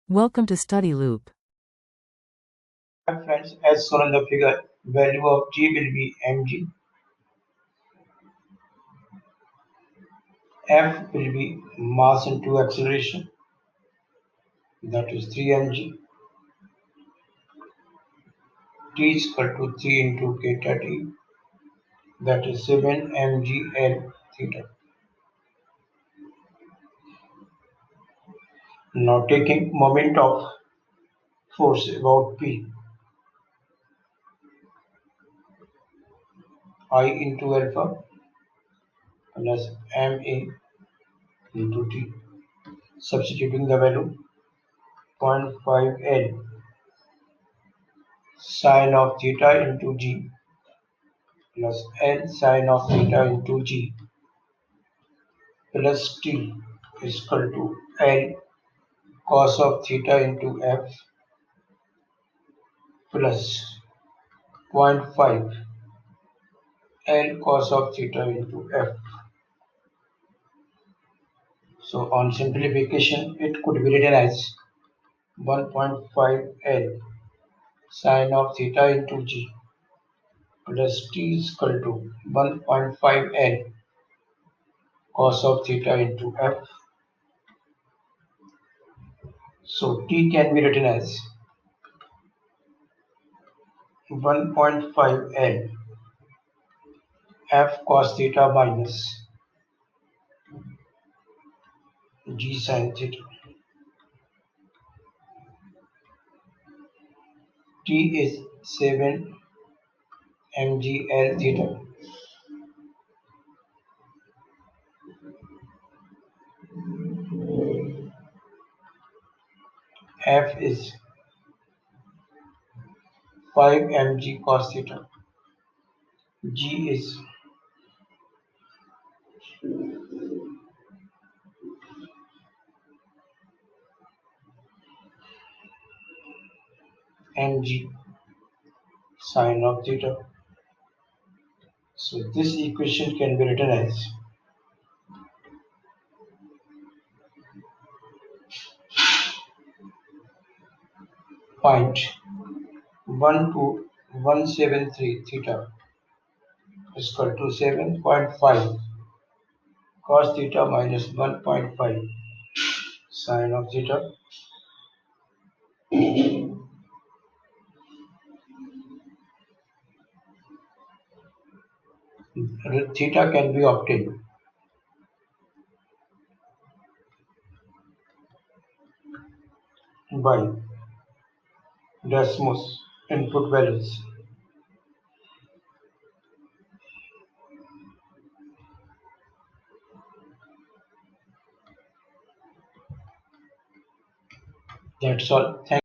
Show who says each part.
Speaker 1: Welcome to Study Loop.
Speaker 2: Hi friends, as shown in the figure, value of g will be mg, f will be mass into acceleration, that is 3 mg, t is equal to 3 into theta t, that is 7 mg L theta. Now taking moment of force about P, I into alpha plus ma into t. Substituting the value 0.5 L sine of theta into g plus L sine of theta into g plus t is equal to L cos of theta into f plus 0.5 L cos of theta into f. So on simplification, it could be written as 1.5 L sine of theta into g plus t is equal to 1.5 L cos of theta into f. So t can be written as 1.5 L f cos theta minus g sin theta. T is 7 mgl theta. F is 5 mg cos theta. G is mg sin of theta. So this equation can be written as point 12173 theta is equal to 7.5 cos theta minus 1.5 sin of theta. Theta can be obtained by Desmos input values. That's all. Thank